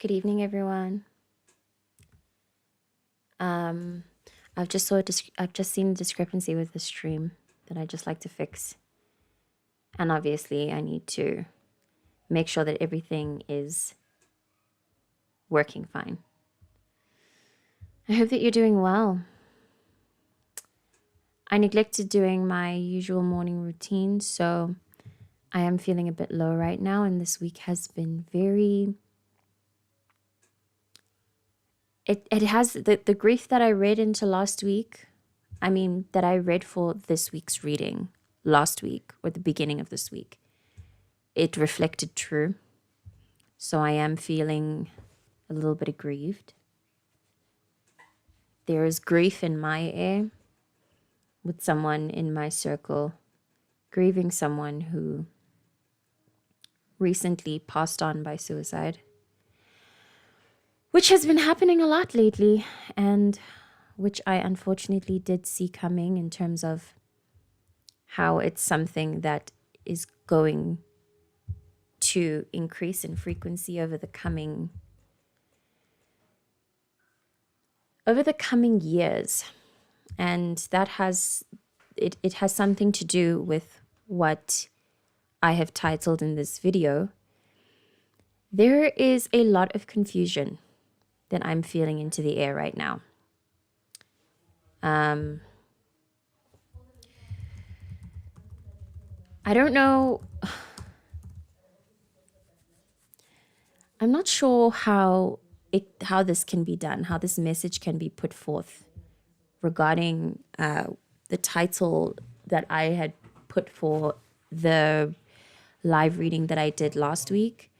Good evening, everyone. Um, I've just seen a discrepancy with the stream that I just like to fix, and obviously I need to make sure that everything is working fine. I hope that you're doing well. I neglected doing my usual morning routine, so I am feeling a bit low right now, and this week has been very. It has the grief that I read into last week. I mean, that I read for this week's reading last week or the beginning of this week. It reflected true. So I am feeling a little bit aggrieved. There is grief in my air with someone in my circle grieving someone who recently passed on by suicide, which has been happening a lot lately and which I unfortunately did see coming in terms of how it's something that is going to increase in frequency over the coming years. And that has it has something to do with what I have titled in this video. There is a lot of confusion that I'm feeling into the air right now. I don't know. I'm not sure how this can be done, how this message can be put forth regarding the title that I had put for the live reading that I did last week.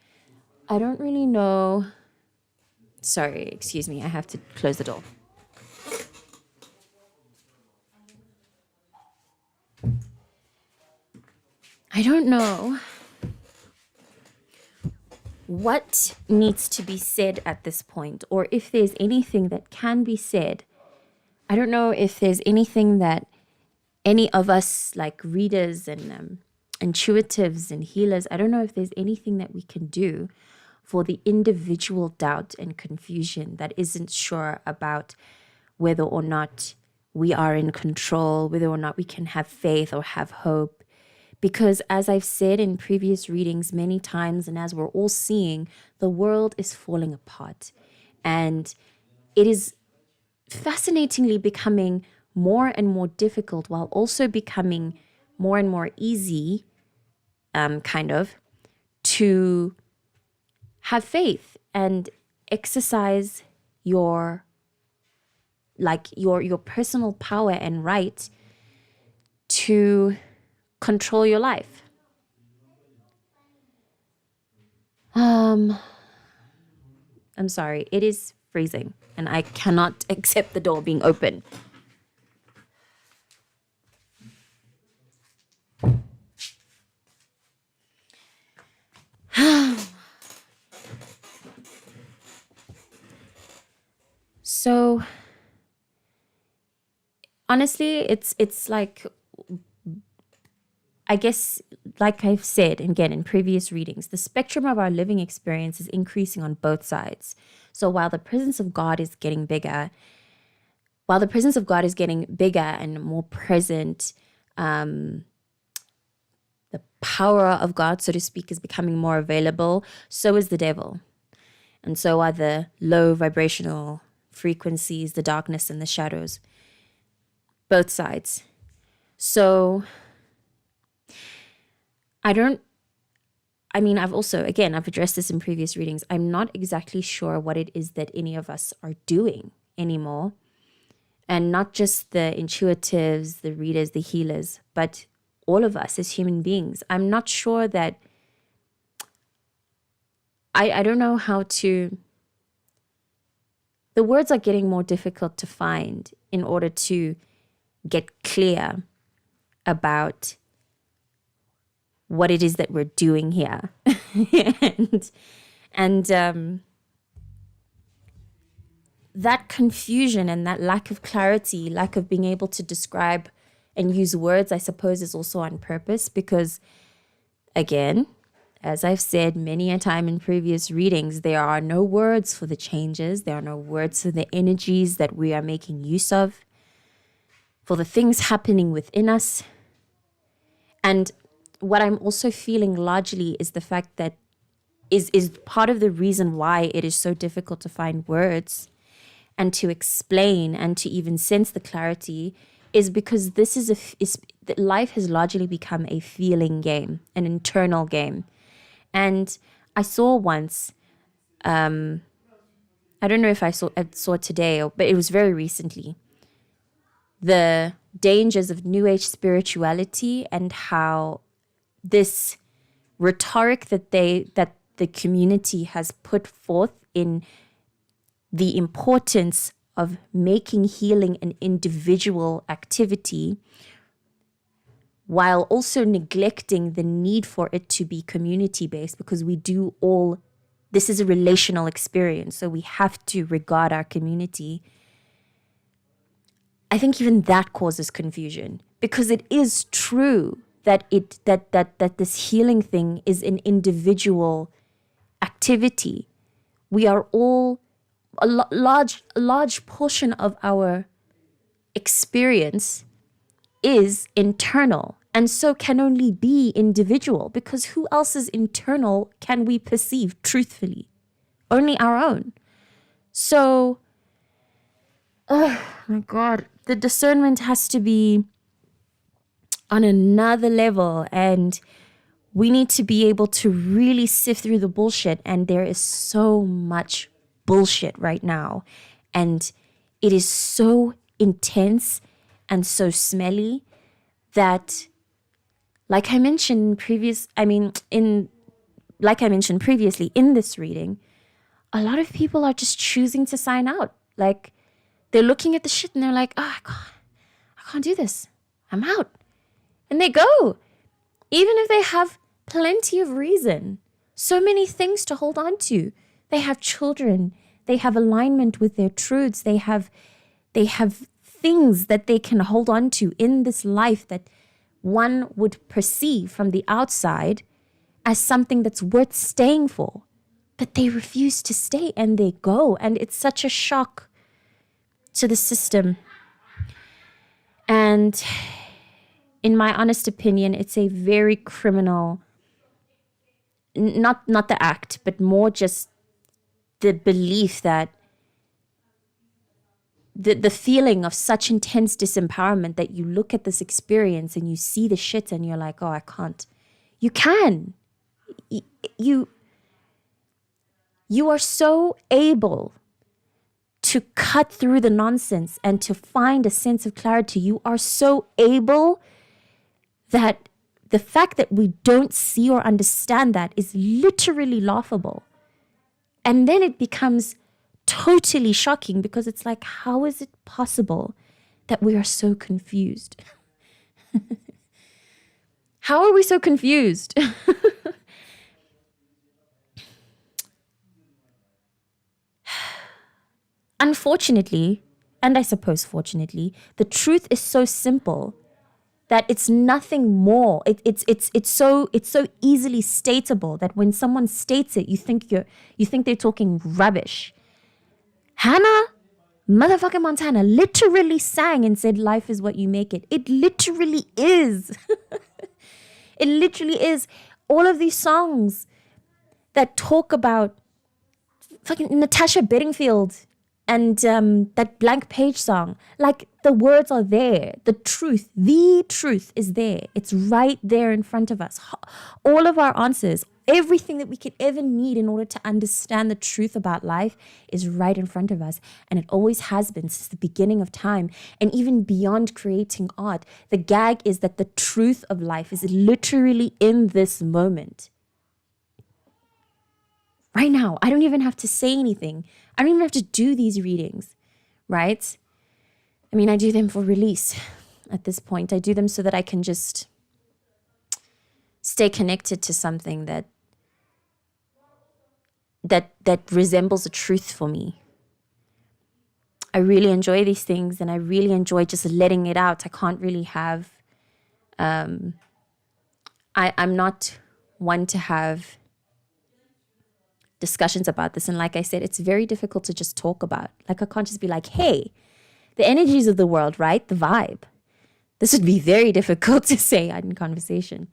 I don't really know. Sorry, excuse me. I have to close the door. I don't know what needs to be said at this point, or if there's anything that can be said. I don't know if there's anything that any of us, like readers and intuitives and healers, I don't know if there's anything that we can do for the individual doubt and confusion that isn't sure about whether or not we are in control, whether or not we can have faith or have hope. Because as I've said in previous readings many times, and as we're all seeing, the world is falling apart. And it is fascinatingly becoming more and more difficult while also becoming more and more easy, kind of, to have faith and exercise your personal power and right to control your life. I'm sorry, it is freezing and I cannot accept the door being open. So honestly, it's like, I guess, like I've said again in previous readings, the spectrum of our living experience is increasing on both sides. So while the presence of God is getting bigger, and more present, the power of God, so to speak, is becoming more available, so is the devil. And so are the low vibrational frequencies, the darkness and the shadows, both sides. So I've addressed this in previous readings. I'm not exactly sure what it is that any of us are doing anymore. And not just the intuitives, the readers, the healers, but all of us as human beings. I'm not sure that, I don't know how to, the words are getting more difficult to find in order to get clear about what it is that we're doing here. and that confusion and that lack of clarity, lack of being able to describe and use words, I suppose, is also on purpose because, again, as I've said many a time in previous readings, there are no words for the changes. There are no words for the energies that we are making use of, for the things happening within us. And what I'm also feeling largely is the fact that is part of the reason why it is so difficult to find words and to explain and to even sense the clarity is because this that life has largely become a feeling game, an internal game. And I saw once, I don't know if I saw it today, but it was very recently, the dangers of New Age spirituality and how this rhetoric that the community has put forth in the importance of making healing an individual activity while also neglecting the need for it to be community-based, because this is a relational experience, so we have to regard our community. I think even that causes confusion, because it is true that this healing thing is an individual activity. We are all a large portion of our experience is internal, and so can only be individual, because who else's internal can we perceive truthfully? Only our own. So, oh my God, the discernment has to be on another level, and we need to be able to really sift through the bullshit. And there is so much bullshit right now, and it is so intense and so smelly that, like I mentioned previously in this reading, a lot of people are just choosing to sign out. Like, they're looking at the shit and they're like, oh, I can't do this. I'm out. And they go, even if they have plenty of reason, so many things to hold on to. They have children. They have alignment with their truths. They have things that they can hold on to in this life that one would perceive from the outside as something that's worth staying for. But they refuse to stay and they go. And it's such a shock to the system. And in my honest opinion, it's a very criminal, not the act, but more just the belief that the feeling of such intense disempowerment that you look at this experience and you see the shit and you're like, oh, I can't. You can. You are so able to cut through the nonsense and to find a sense of clarity. You are so able that the fact that we don't see or understand that is literally laughable. And then it becomes totally shocking, because it's like, how is it possible that we are so confused? How are we so confused? Unfortunately, and I suppose fortunately, the truth is so simple that it's nothing more. It's so easily stateable that when someone states it, you think they're talking rubbish. Hannah motherfucking Montana literally sang and said, life is what you make it. It literally is. It literally is. All of these songs that talk about fucking Natasha Bedingfield and that Blank Page song, like, the words are there. The truth is there. It's right there in front of us. All of our answers, everything that we could ever need in order to understand the truth about life is right in front of us. And it always has been since the beginning of time. And even beyond creating art, the gag is that the truth of life is literally in this moment. Right now, I don't even have to say anything. I don't even have to do these readings, right? I mean, I do them for release at this point. I do them so that I can just stay connected to something that resembles a truth for me. I really enjoy these things, and I really enjoy just letting it out. I can't really have, I'm not one to have discussions about this. And like I said, it's very difficult to just talk about. Like I can't just be like, hey, the energies of the world, right? The vibe. This would be very difficult to say in conversation.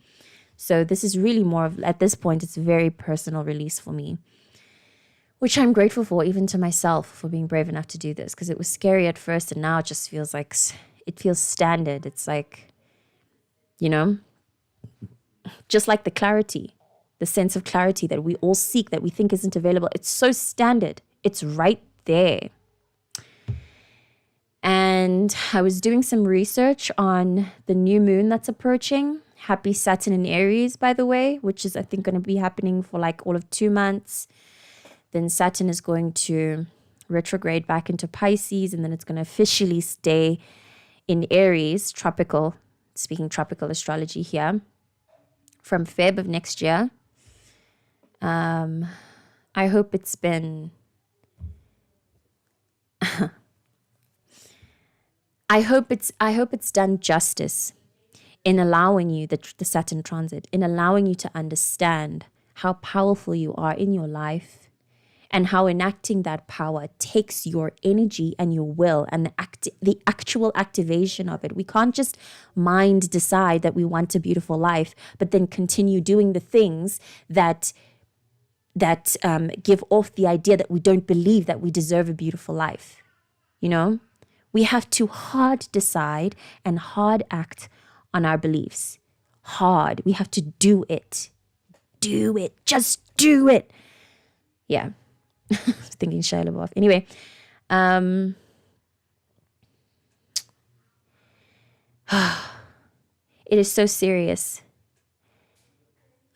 So this is really more of, at this point, it's a very personal release for me, which I'm grateful for, even to myself, for being brave enough to do this, because it was scary at first, and now it just feels like, it feels standard. It's like, you know, just like the clarity, the sense of clarity that we all seek, that we think isn't available. It's so standard. It's right there. And I was doing some research on the new moon that's approaching. Happy Saturn in Aries, by the way, which is, I think, going to be happening for like all of 2 months. Then Saturn is going to retrograde back into Pisces, and then it's going to officially stay in Aries, tropical, speaking tropical astrology here, from Feb of next year. I hope it's been... I hope it's done justice in allowing you, the Saturn transit, in allowing you to understand how powerful you are in your life, and how enacting that power takes your energy and your will and the actual activation of it. We can't just mind decide that we want a beautiful life, but then continue doing the things that give off the idea that we don't believe that we deserve a beautiful life. You know? We have to hard decide and hard act on our beliefs. Hard. We have to do it. Do it. Just do it. Yeah. Thinking Shia LaBeouf. Anyway. It is so serious.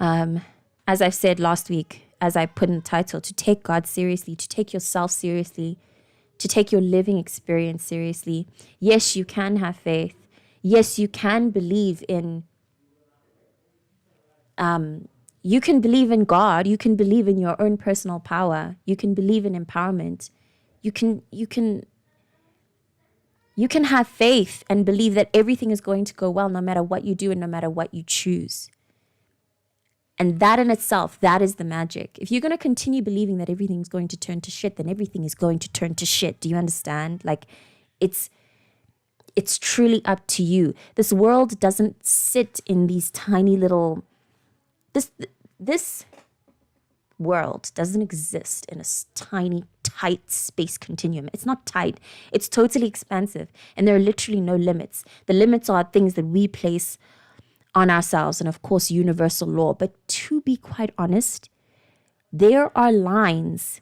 As I've said last week, as I put in the title, to take God seriously, to take yourself seriously, to take your living experience seriously. Yes, you can have faith. Yes, you can believe in, you can believe in God. You can believe in your own personal power. You can believe in empowerment. You can have faith and believe that everything is going to go well no matter what you do and no matter what you choose. And that in itself, that is the magic. If you're going to continue believing that everything's going to turn to shit, then everything is going to turn to shit. Do you understand? Like, it's truly up to you. This world doesn't sit in these tiny little... This world doesn't exist in a tiny, tight space continuum. It's not tight. It's totally expansive. And there are literally no limits. The limits are things that we place on ourselves, and of course universal law. But to be quite honest, there are lines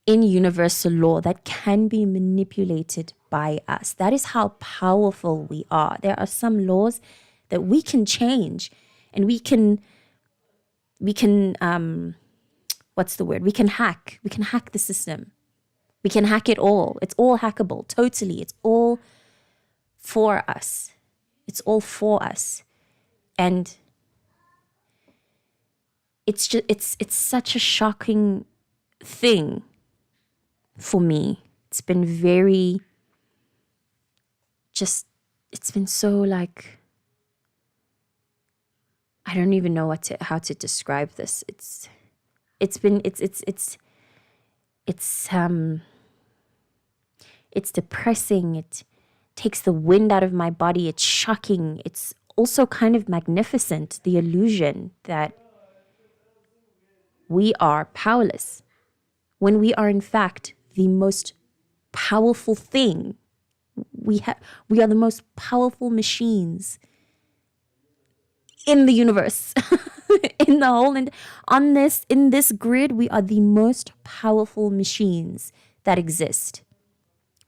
in universal law that can be manipulated by us. That is how powerful we are. There are some laws that we can change, and we can what's the word? We can hack the system. We can hack it all. It's all hackable, totally. It's all for us. It's all for us. And it's just, it's such a shocking thing for me. It's been very, just, it's been so like, I don't even know how to describe this. It's depressing. It takes the wind out of my body. It's shocking. It's also kind of magnificent, the illusion that we are powerless when we are in fact the most powerful thing. We are the most powerful machines in the universe. In the whole, and in this grid, we are the most powerful machines that exist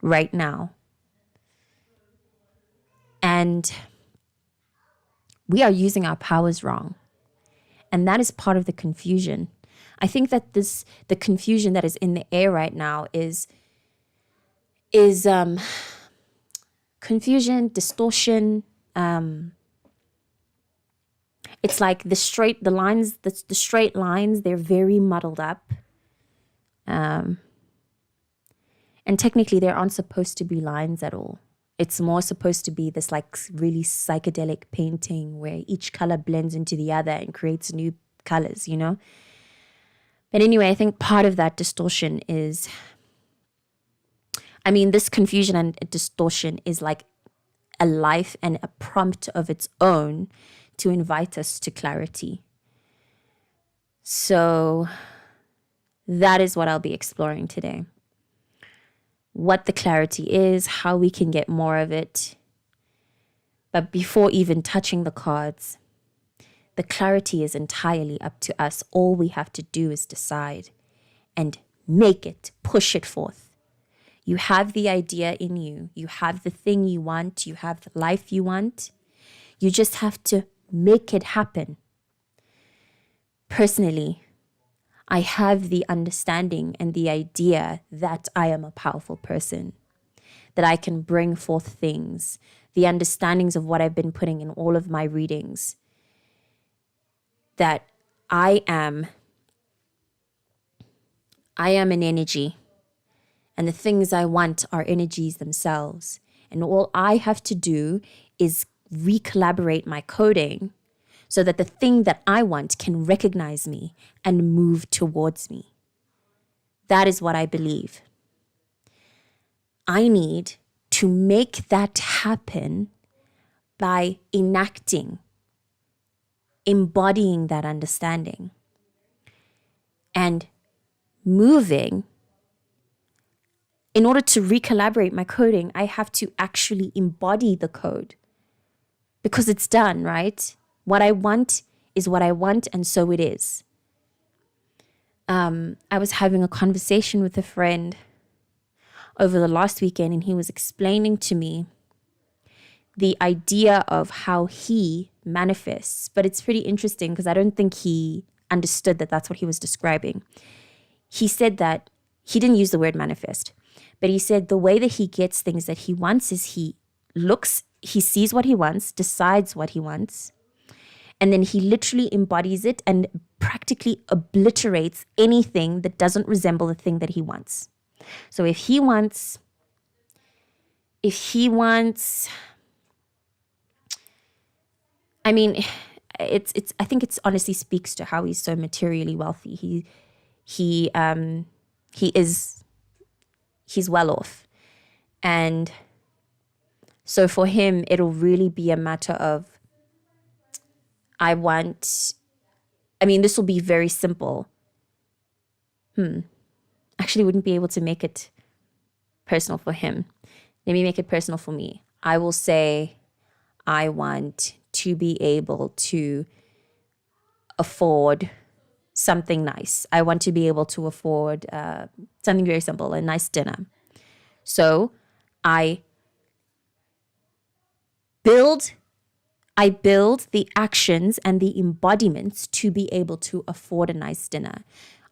right now. And we are using our powers wrong. And that is part of the confusion. I think that the confusion that is in the air right now is confusion, distortion. It's like the straight lines, they're very muddled up. And technically there aren't supposed to be lines at all. It's more supposed to be this like really psychedelic painting where each color blends into the other and creates new colors, you know? But anyway, I think part of that distortion is, this confusion and distortion is like a life and a prompt of its own to invite us to clarity. So that is what I'll be exploring today. What the clarity is, how we can get more of it. But before even touching the cards, the clarity is entirely up to us. All we have to do is decide and make it, push it forth. You have the idea in you. You have the thing you want. You have the life you want. You just have to make it happen. Personally, I have the understanding and the idea that I am a powerful person, that I can bring forth things, the understandings of what I've been putting in all of my readings, that I am an energy, and the things I want are energies themselves. And all I have to do is recollaborate my coding so that the thing that I want can recognize me and move towards me. That is what I believe. I need to make that happen by enacting, embodying that understanding, and moving. In order to recollaborate my coding, I have to actually embody the code because it's done, right? What I want is what I want, and so it is. I was having a conversation with a friend over the last weekend, and he was explaining to me the idea of how he manifests. But it's pretty interesting because I don't think he understood that that's what he was describing. He said that he didn't use the word manifest, but he said the way that he gets things that he wants is he sees what he wants, decides what he wants, and then he literally embodies it and practically obliterates anything that doesn't resemble the thing that he wants. So if he wants, I think it's honestly speaks to how he's so materially wealthy. He's well off. And so for him, it'll really be a matter of, this will be very simple. Actually wouldn't be able to make it personal for him. Let me make it personal for me. I will say, I want to be able to afford something nice. I want to be able to afford something very simple, a nice dinner. So I build the actions and the embodiments to be able to afford a nice dinner.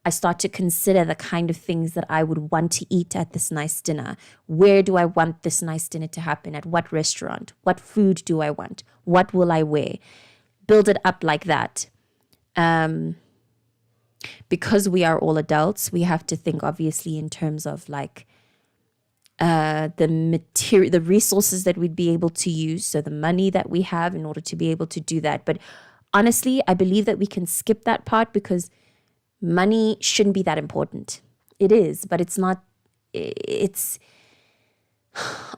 I start to consider the kind of things that I would want to eat at this nice dinner. Where do I want this nice dinner to happen? At what restaurant? What food do I want? What will I wear? Build it up like that. Because we are all adults, we have to think obviously in terms of like the resources that we'd be able to use, so the money that we have in order to be able to do that. But honestly, I believe that we can skip that part because money shouldn't be that important. It is, but it's not. It's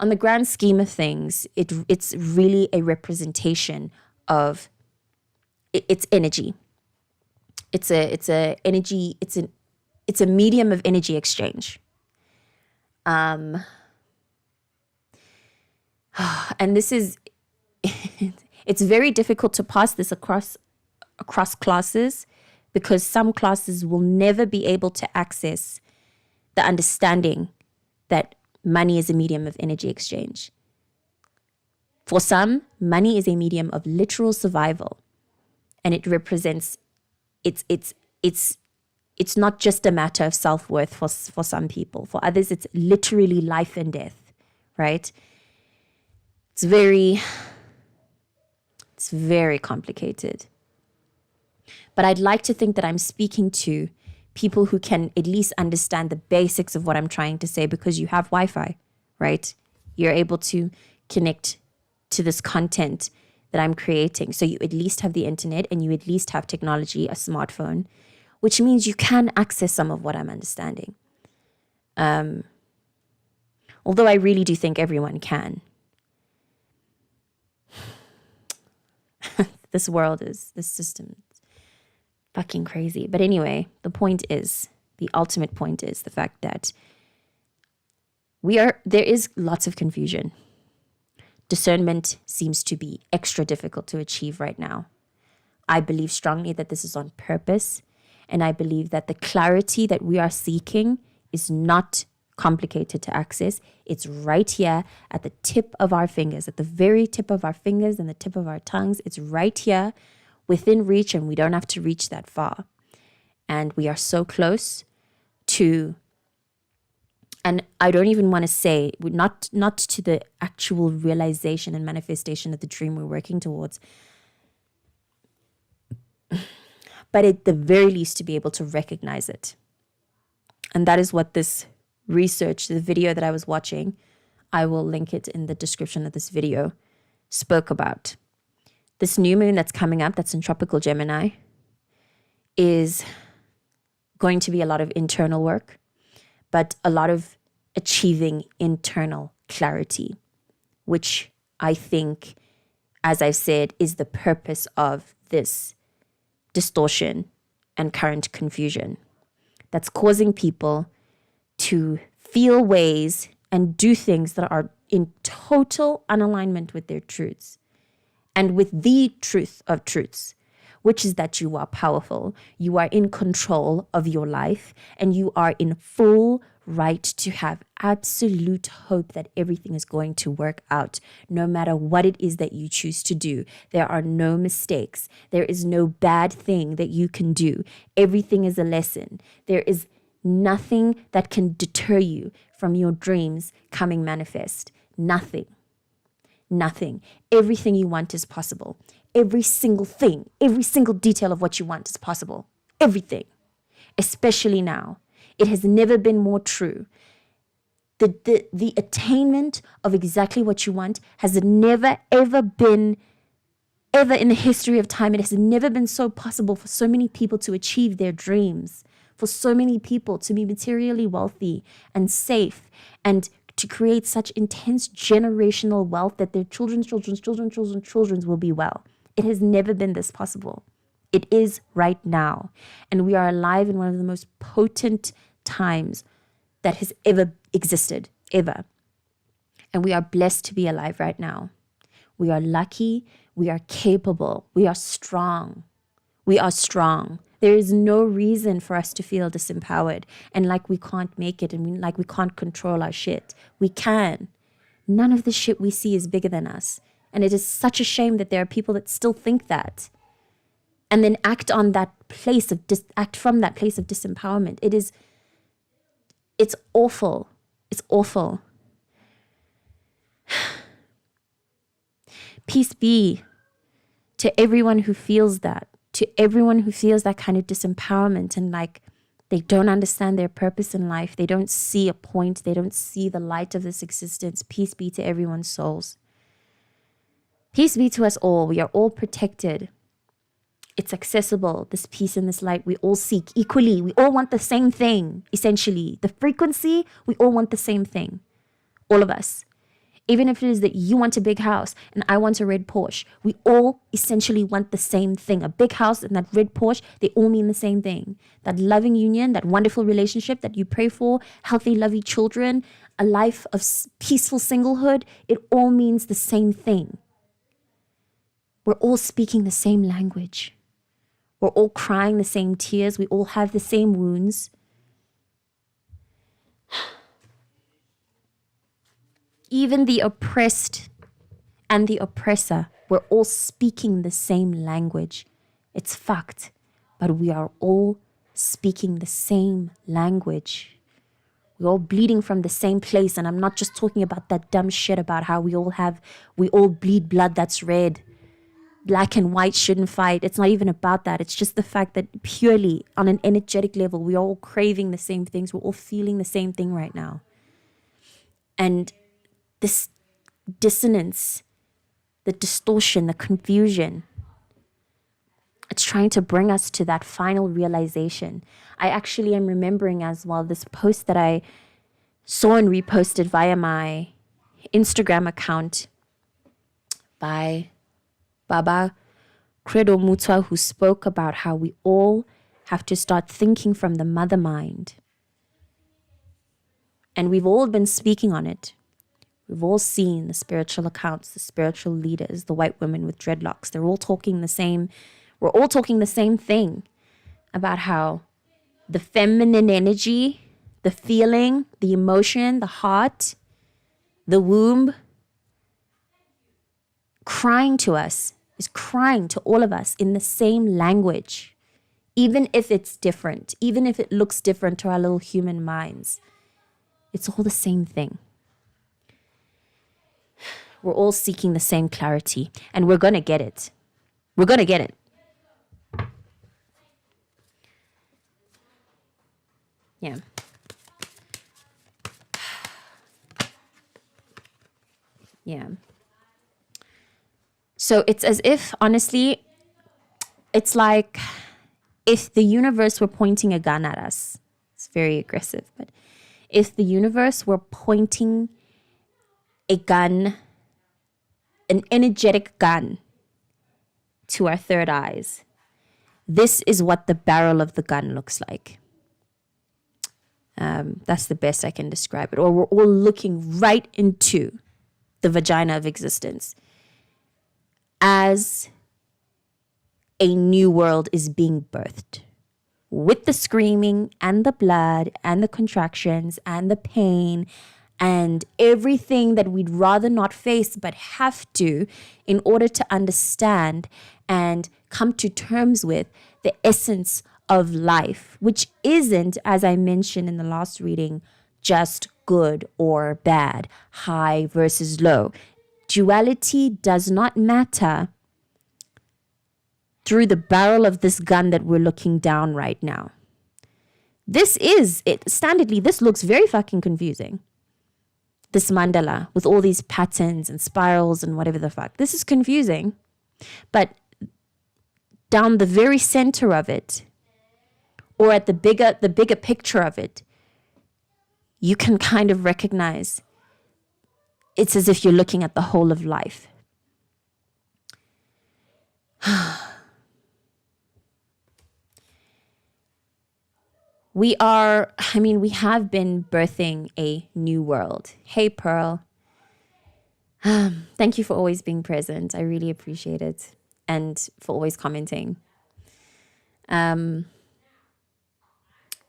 on the grand scheme of things, it's really a representation of it's energy. It's a energy. It's a medium of energy exchange. And this is, it's very difficult to pass this across classes because some classes will never be able to access the understanding that money is a medium of energy exchange. For some, money is a medium of literal survival, and it represents, it's not just a matter of self-worth for some people. For others, it's literally life and death, right? It's very complicated. But I'd like to think that I'm speaking to people who can at least understand the basics of what I'm trying to say because you have Wi-Fi, right? You're able to connect to this content that I'm creating. So you at least have the internet and you at least have technology, a smartphone, which means you can access some of what I'm understanding. Although I really do think everyone can. This system is fucking crazy. But anyway, the ultimate point is the fact that there is lots of confusion. Discernment seems to be extra difficult to achieve right now. I believe strongly that this is on purpose, and I believe that the clarity that we are seeking is not complicated to access. It's right here at the tip of our fingers, at the very tip of our fingers and the tip of our tongues. It's right here within reach, and we don't have to reach that far. And we are so close to, and I don't even want to say, not to the actual realization and manifestation of the dream we're working towards, but at the very least to be able to recognize it. And that is what this research, the video that I was watching, I will link it in the description of this video, spoke about. This new moon that's coming up, that's in tropical Gemini, is going to be a lot of internal work, but a lot of achieving internal clarity, which I think, as I've said, is the purpose of this distortion and current confusion that's causing people to feel ways and do things that are in total unalignment with their truths and with the truth of truths, which is that you are powerful, you are in control of your life, and you are in full right to have absolute hope that everything is going to work out, no matter what it is that you choose to do. There are no mistakes. There is no bad thing that you can do. Everything is a lesson. There is nothing that can deter you from your dreams coming manifest. Nothing. Nothing. Everything you want is possible. Every single thing, every single detail of what you want is possible. Everything. Especially now. It has never been more true. The attainment of exactly what you want has never, ever been, ever in the history of time, it has never been so possible for so many people to achieve their dreams, for so many people to be materially wealthy and safe, and to create such intense generational wealth that their children's will be well. It has never been this possible. It is right now. And we are alive in one of the most potent times that has ever existed, ever. And we are blessed to be alive right now. We are lucky. We are capable. We are strong. We are strong. There is no reason for us to feel disempowered and like we can't make it and like we can't control our shit. We can. None of the shit we see is bigger than us. And it is such a shame that there are people that still think that and then act on that place of act from that place of disempowerment. It's awful. It's awful. Peace be to everyone who feels that, to everyone who feels that kind of disempowerment and like they don't understand their purpose in life. They don't see a point. They don't see the light of this existence. Peace be to everyone's souls. Peace be to us all. We are all protected. It's accessible, this peace and this light. We all seek equally. We all want the same thing, essentially. The frequency, we all want the same thing. All of us. Even if it is that you want a big house and I want a red Porsche, we all essentially want the same thing. A big house and that red Porsche, they all mean the same thing. That loving union, that wonderful relationship that you pray for, healthy, loving children, a life of peaceful singlehood, it all means the same thing. We're all speaking the same language. We're all crying the same tears. We all have the same wounds. Even the oppressed and the oppressor, we're all speaking the same language. It's fucked, but we are all speaking the same language. We're all bleeding from the same place, and I'm not just talking about that dumb shit about how we all bleed blood that's red. Black and white shouldn't fight. It's not even about that. It's just the fact that purely on an energetic level, we are all craving the same things. We're all feeling the same thing right now. And this dissonance, the distortion, the confusion, It's trying to bring us to that final realization. I actually am remembering as well this post that I saw and reposted via my Instagram account by Baba Credo Mutwa, who spoke about how we all have to start thinking from the mother mind. And we've all been speaking on it. We've all seen the spiritual accounts, the spiritual leaders, the white women with dreadlocks. They're all talking the same. We're all talking the same thing about how the feminine energy, the feeling, the emotion, the heart, the womb, crying to us, is crying to all of us in the same language, even if it's different, even if it looks different to our little human minds. It's all the same thing. We're all seeking the same clarity, and we're going to get it. We're going to get it. Yeah. Yeah. So it's as if, honestly, it's like if the universe were pointing a gun at us. It's very aggressive, but if the universe were pointing a gun, an energetic gun to our third eyes, this is what the barrel of the gun looks like. That's the best I can describe it. Or we're all looking right into the vagina of existence as a new world is being birthed, with the screaming and the blood and the contractions and the pain and everything that we'd rather not face but have to in order to understand and come to terms with the essence of life, which isn't, as I mentioned in the last reading, just good or bad, high versus low. Duality does not matter through the barrel of this gun that we're looking down right now. This is it. Standardly, this looks very fucking confusing. This mandala with all these patterns and spirals and whatever the fuck. This is confusing. But down the very center of it, or at the bigger picture of it, you can kind of recognize it's as if you're looking at the whole of life. We have been birthing a new world. Hey, Pearl. Thank you for always being present. I really appreciate it. And for always commenting.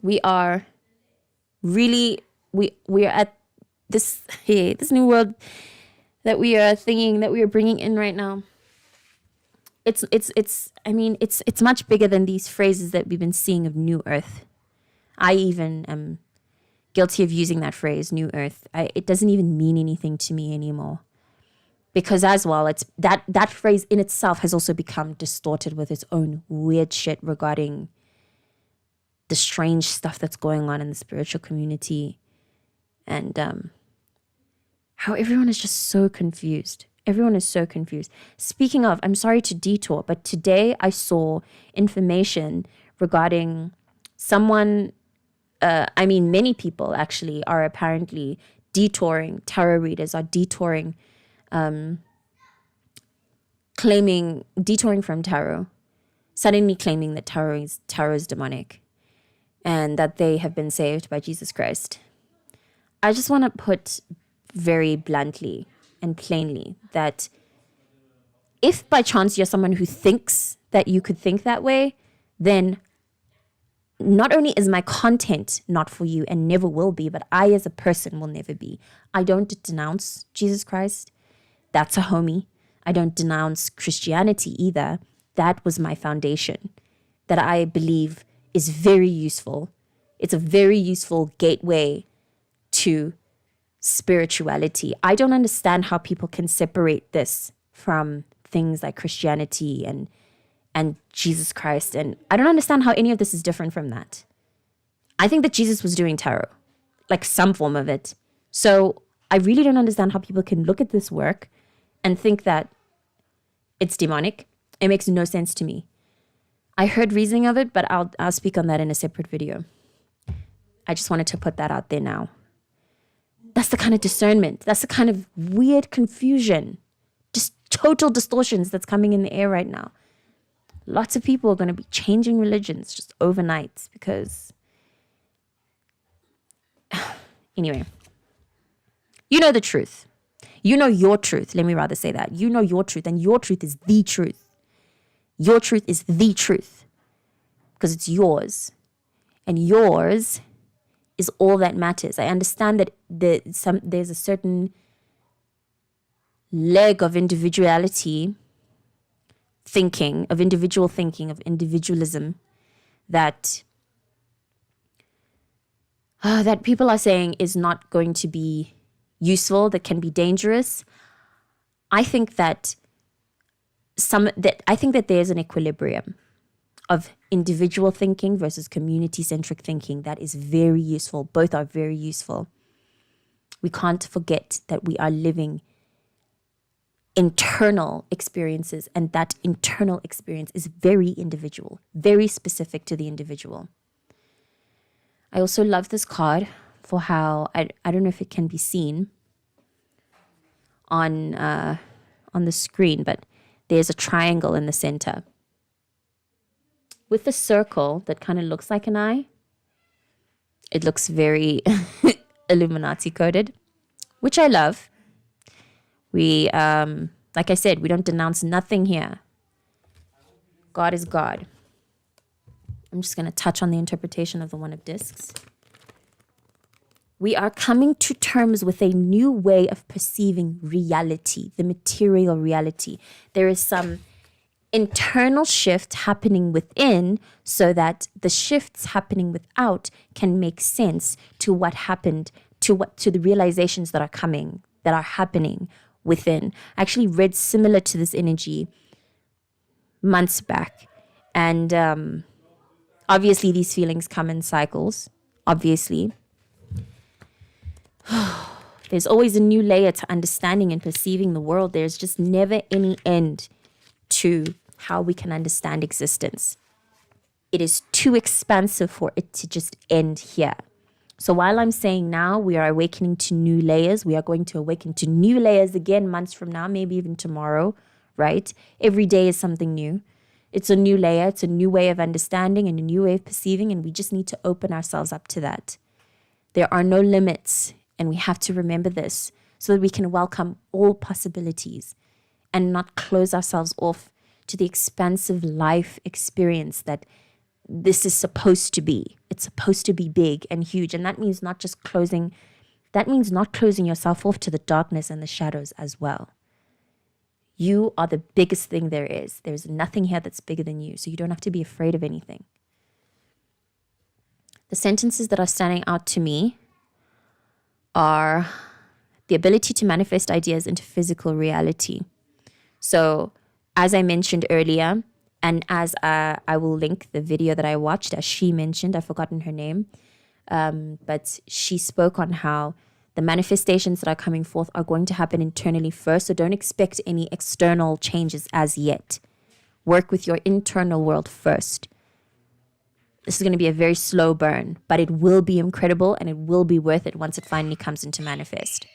We are really, we are at this new world that we are thinking, that we are bringing in right now. It's much bigger than these phrases that we've been seeing of New Earth. I even am guilty of using that phrase, New Earth. It doesn't even mean anything to me anymore. Because as well, it's that phrase in itself has also become distorted with its own weird shit regarding the strange stuff that's going on in the spiritual community. And how everyone is just so confused. Everyone is so confused. Speaking of, I'm sorry to detour, but today I saw information regarding someone, many people actually are apparently detouring, tarot readers are detouring from tarot, suddenly claiming that tarot is demonic and that they have been saved by Jesus Christ. I just want to put very bluntly and plainly that if by chance you're someone who thinks that you could think that way, then not only is my content not for you and never will be, but I as a person will never be. I don't denounce Jesus Christ. That's a homie. I don't denounce Christianity either. That was my foundation that I believe is very useful. It's a very useful gateway to spirituality. I don't understand how people can separate this from things like Christianity and Jesus Christ. And I don't understand how any of this is different from that. I think that Jesus was doing tarot, like some form of it. So I really don't understand how people can look at this work and think that it's demonic. It makes no sense to me. I heard reasoning of it, but I'll speak on that in a separate video. I just wanted to put that out there now. That's the kind of discernment. That's the kind of weird confusion, just total distortions that's coming in the air right now. Lots of people are going to be changing religions just overnight because, anyway, you know the truth. You know your truth. Let me rather say that. You know your truth, and your truth is the truth. Your truth is the truth because it's yours, and yours is all that matters. I understand that there's a certain leg of individuality thinking, of individual thinking, of individualism that that people are saying is not going to be useful, that can be dangerous. I think that there's an equilibrium of individual thinking versus community-centric thinking that is very useful. Both are very useful. We can't forget that we are living internal experiences, and that internal experience is very individual, very specific to the individual. I also love this card for how, I don't know if it can be seen on the screen, but there's a triangle in the center with a circle that kind of looks like an eye. It looks very Illuminati coded, which I love. We, like I said, we don't denounce nothing here. God is God. I'm just going to touch on the interpretation of the One of Discs. We are coming to terms with a new way of perceiving reality, the material reality. There is some internal shift happening within so that the shifts happening without can make sense to what happened, to the realizations that are coming, that are happening within. I actually read similar to this energy months back. And obviously these feelings come in cycles, obviously. There's always a new layer to understanding and perceiving the world. There's just never any end to how we can understand existence. It is too expansive for it to just end here. So while I'm saying now we are awakening to new layers, we are going to awaken to new layers again months from now, maybe even tomorrow, right? Every day is something new. It's a new layer. It's a new way of understanding and a new way of perceiving, and we just need to open ourselves up to that. There are no limits, and we have to remember this so that we can welcome all possibilities and not close ourselves off to the expansive life experience that this is supposed to be. It's supposed to be big and huge. And that means not closing yourself off to the darkness and the shadows as well. You are the biggest thing there is. There's nothing here that's bigger than you. So you don't have to be afraid of anything. The sentences that are standing out to me are the ability to manifest ideas into physical reality. So as I mentioned earlier, and as I will link the video that I watched, as she mentioned, I've forgotten her name, but she spoke on how the manifestations that are coming forth are going to happen internally first. So don't expect any external changes as yet. Work with your internal world first. This is going to be a very slow burn, but it will be incredible and it will be worth it once it finally comes into manifest.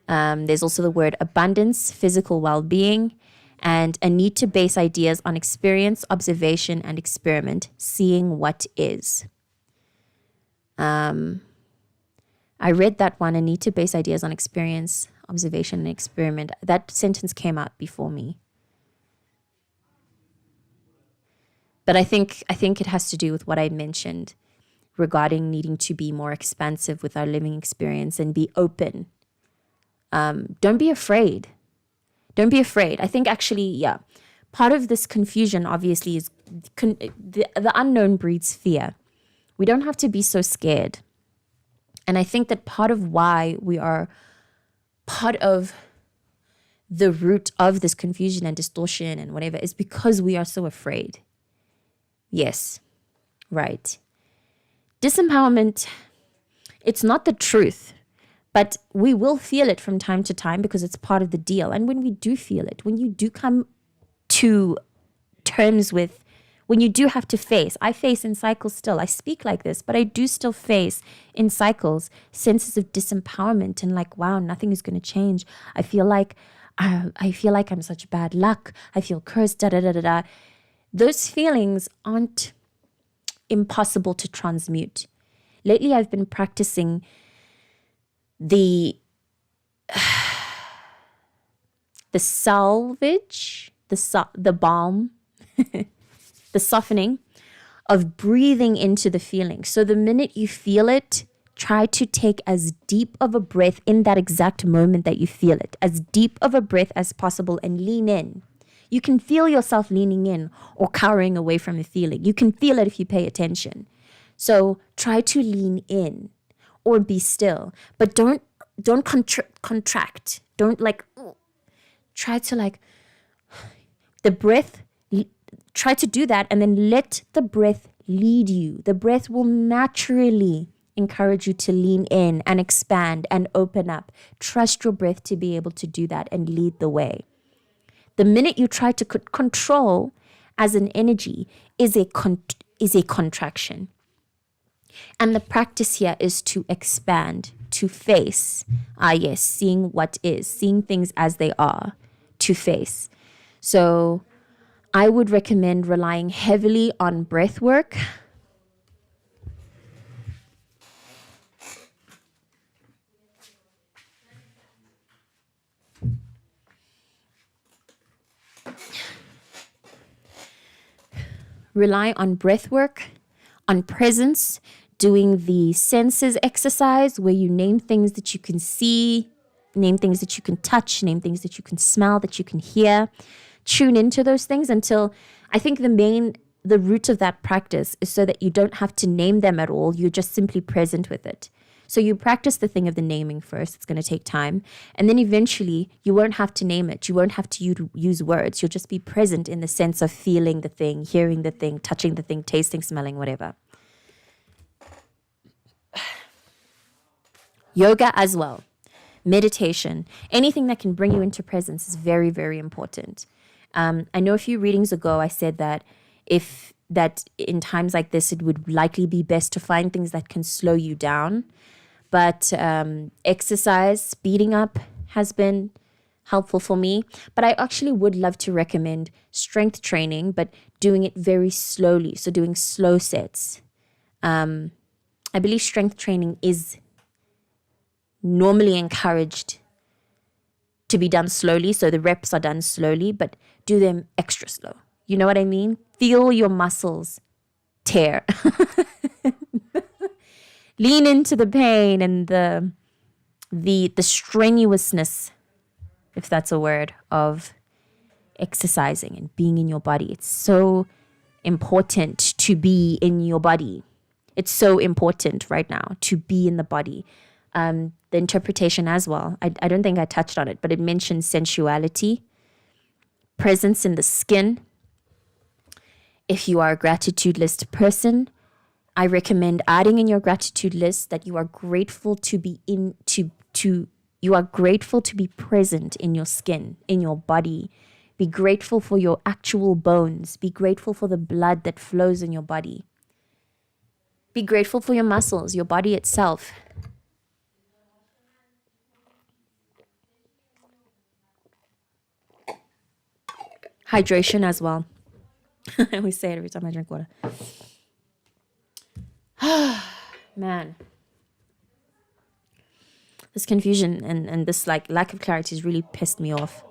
There's also the word abundance, physical well-being, and a need to base ideas on experience, observation, and experiment, seeing what is. I read that one, a need to base ideas on experience, observation, and experiment. That sentence came out before me. But I think it has to do with what I mentioned regarding needing to be more expansive with our living experience and be open. Don't be afraid. Don't be afraid. I think actually, part of this confusion obviously is the unknown breeds fear. We don't have to be so scared. And I think that part of why we are part of the root of this confusion and distortion and whatever is because we are so afraid. Yes, right. Disempowerment, it's not the truth, but we will feel it from time to time because it's part of the deal. And when we do feel it, when you do come to terms with when you do have to face, I face in cycles still. I speak like this, but I do still face in cycles senses of disempowerment and like, wow, nothing is going to change. I feel like I'm such bad luck. I feel cursed, da da da da da. Those feelings aren't impossible to transmute. Lately, I've been practicing the salvage, the balm, the softening of breathing into the feeling. So the minute you feel it, try to take as deep of a breath in that exact moment that you feel it, as deep of a breath as possible, and lean in. You can feel yourself leaning in or cowering away from the feeling. You can feel it if you pay attention. So try to lean in or be still, but don't contract. Don't like, try to like the breath. Try to do that and then let the breath lead you. The breath will naturally encourage you to lean in and expand and open up. Trust your breath to be able to do that and lead the way. The minute you try to control as an energy is a contraction. And the practice here is to expand, to face. Yes, seeing what is, seeing things as they are, to face. So I would recommend relying heavily on breath work. Rely on breath work, on presence, doing the senses exercise where you name things that you can see, name things that you can touch, name things that you can smell, that you can hear. Tune into those things until I think the root of that practice is so that you don't have to name them at all. You're just simply present with it. So you practice the thing of the naming first. It's going to take time. And then eventually you won't have to name it. You won't have to use words. You'll just be present in the sense of feeling the thing, hearing the thing, touching the thing, tasting, smelling, whatever. Yoga as well. Meditation. Anything that can bring you into presence is very, very important. I know a few readings ago I said that in times like this, it would likely be best to find things that can slow you down. But exercise, speeding up has been helpful for me. But I actually would love to recommend strength training, but doing it very slowly. So doing slow sets. I believe strength training is normally encouraged to be done slowly. So the reps are done slowly, but do them extra slow. You know what I mean? Feel your muscles tear. Lean into the pain and the strenuousness, if that's a word, of exercising and being in your body. It's so important to be in your body. It's so important right now to be in the body. The interpretation as well. I don't think I touched on it, but it mentions sensuality, presence in the skin. If you are a gratitude list person, I recommend adding in your gratitude list that you are grateful to be you are grateful to be present in your skin, in your body. Be grateful for your actual bones. Be grateful for the blood that flows in your body. Be grateful for your muscles, your body itself. Hydration as well. I always say it every time I drink water. Man. This confusion and this like lack of clarity has really pissed me off.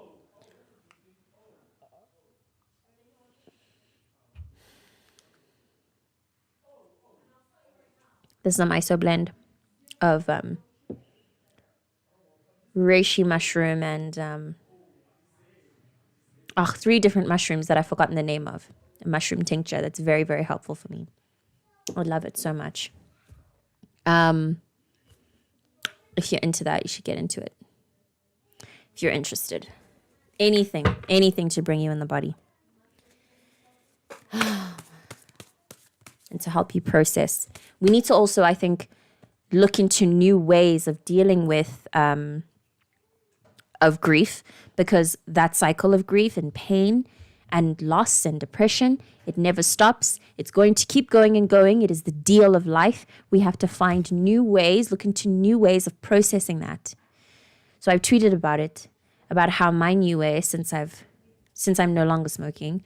This is a miso blend of reishi mushroom and 3 different mushrooms that I've forgotten the name of. A mushroom tincture that's very, very helpful for me. I love it so much. If you're into that, you should get into it. If you're interested. Anything to bring you in the body. And to help you process. We need to also, I think, look into new ways of dealing with of grief, because that cycle of grief and pain and loss and depression. It never stops. It's going to keep going and going. It is the deal of life. We have to find new ways, look into new ways of processing that. So I've tweeted about it, about how my new way, since I'm no longer smoking,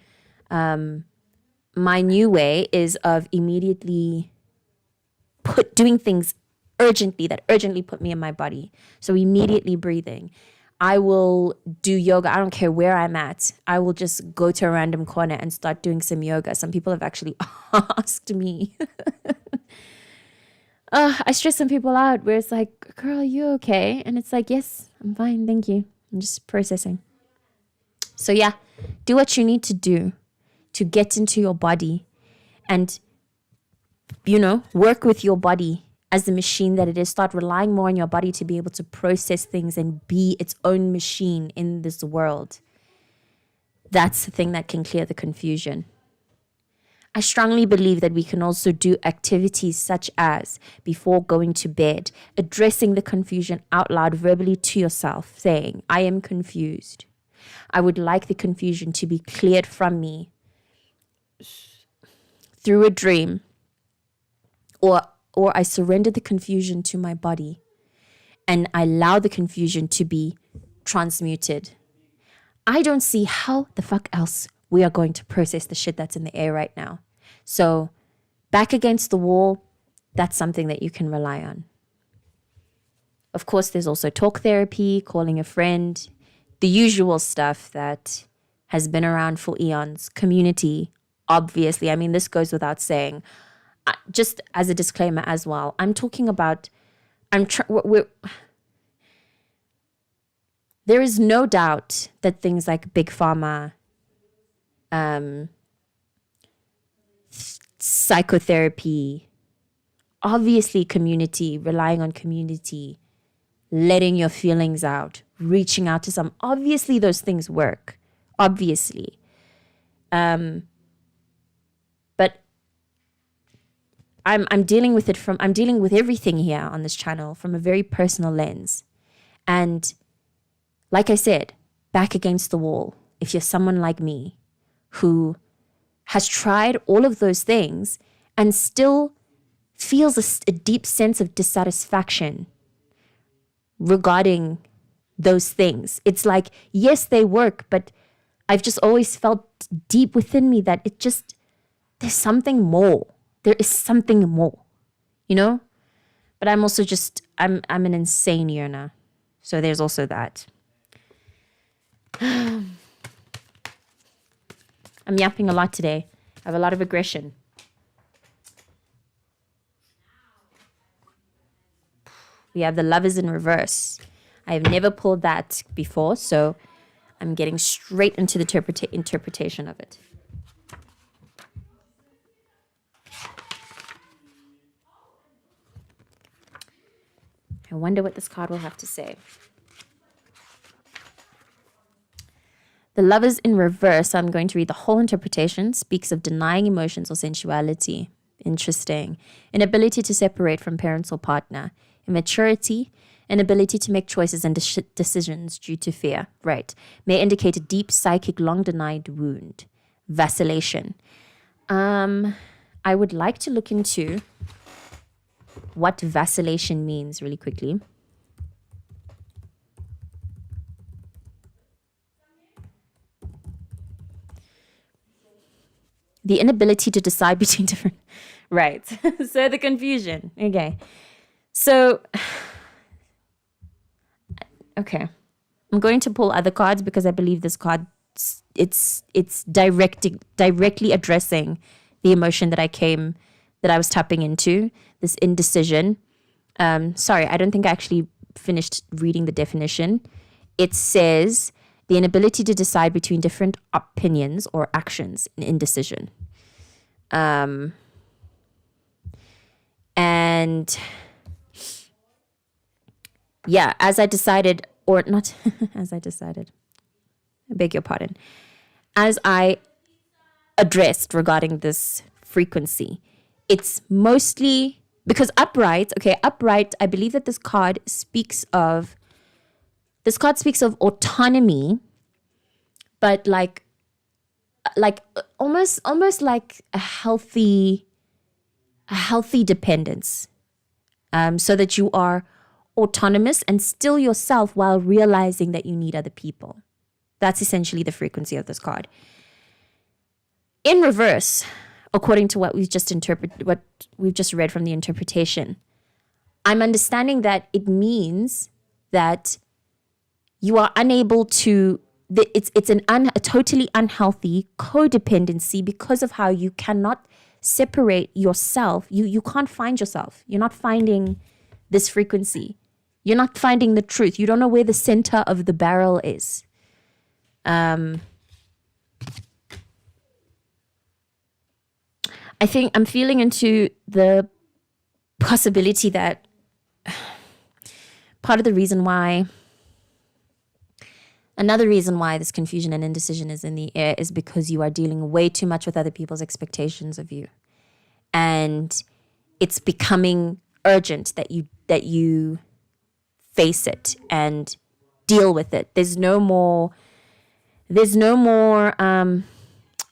my new way is of immediately doing things that urgently put me in my body. So immediately breathing. I will do yoga. I don't care where I'm at. I will just go to a random corner and start doing some yoga. Some people have actually asked me. I stress some people out where it's like, girl, are you okay? And it's like, yes, I'm fine. Thank you. I'm just processing. So yeah, do what you need to do to get into your body and, work with your body as the machine that it is. Start relying more on your body to be able to process things and be its own machine in this world. That's the thing that can clear the confusion. I strongly believe that we can also do activities such as, before going to bed, addressing the confusion out loud verbally to yourself, saying, I am confused. I would like the confusion to be cleared from me through a dream, or I surrender the confusion to my body and I allow the confusion to be transmuted. I don't see how the fuck else we are going to process the shit that's in the air right now. So back against the wall, that's something that you can rely on. Of course, there's also talk therapy, calling a friend, the usual stuff that has been around for eons. Community, obviously. I mean, this goes without saying. Just as a disclaimer as well, I'm talking about, there is no doubt that things like big pharma, psychotherapy, obviously community, relying on community, letting your feelings out, reaching out to some, obviously those things work, obviously. But I'm dealing with everything here on this channel from a very personal lens. And like I said, back against the wall, if you're someone like me who has tried all of those things and still feels a deep sense of dissatisfaction regarding those things. It's like, yes, they work, but I've just always felt deep within me that there's something more. There is something more, But I'm also I'm an insane yearner. So there's also that. I'm yapping a lot today. I have a lot of aggression. We have the Lovers in reverse. I have never pulled that before, so I'm getting straight into the interpretation of it. I wonder what this card will have to say. The Lovers in reverse, I'm going to read the whole interpretation, speaks of denying emotions or sensuality. Interesting. Inability to separate from parents or partner. Immaturity. Inability to make choices and decisions due to fear. Right. May indicate a deep psychic long-denied wound. Vacillation. I would like to look into what vacillation means really quickly. The inability to decide between different... Right. So the confusion. Okay. So... Okay. I'm going to pull other cards because I believe this card, it's directly addressing the emotion that I was tapping into, this indecision. Sorry, I don't think I actually finished reading the definition. It says the inability to decide between different opinions or actions, in indecision. And yeah, as I decided, or not as I decided, I beg your pardon, as I addressed regarding this frequency, it's mostly because upright, I believe that this card speaks of autonomy, but like like almost like a healthy dependence, so that you are autonomous and still yourself while realizing that you need other people. That's essentially the frequency of this card. In reverse, according to what we've just read from the interpretation, I'm understanding that it means that you are unable to. It's a totally unhealthy codependency because of how you cannot separate yourself. You can't find yourself. You're not finding this frequency. You're not finding the truth. You don't know where the center of the barrel is. I think I'm feeling into the possibility that another reason why this confusion and indecision is in the air is because you are dealing way too much with other people's expectations of you. And it's becoming urgent that you face it and deal with it. There's no more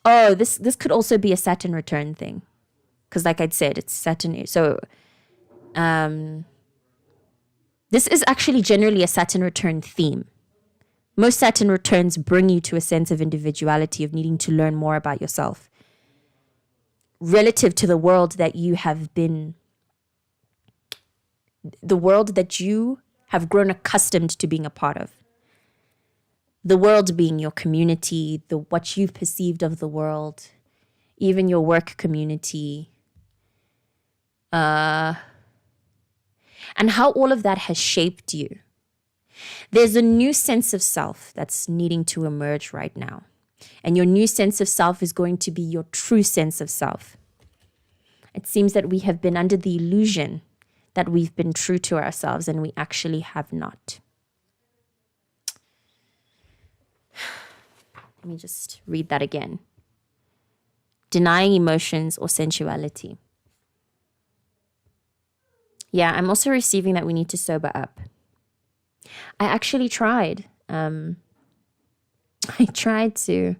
this could also be a Saturn return thing. Because like I'd said, it's Saturn. So this is actually generally a Saturn return theme. Most Saturn returns bring you to a sense of individuality, of needing to learn more about yourself relative to the world that you have grown accustomed to being a part of. The world being your community, what you've perceived of the world, even your work community, and how all of that has shaped you. There's a new sense of self that's needing to emerge right now. And your new sense of self is going to be your true sense of self. It seems that we have been under the illusion that we've been true to ourselves, and we actually have not. Let me just read that again. Denying emotions or sensuality. Yeah, I'm also receiving that we need to sober up. I actually tried. I tried to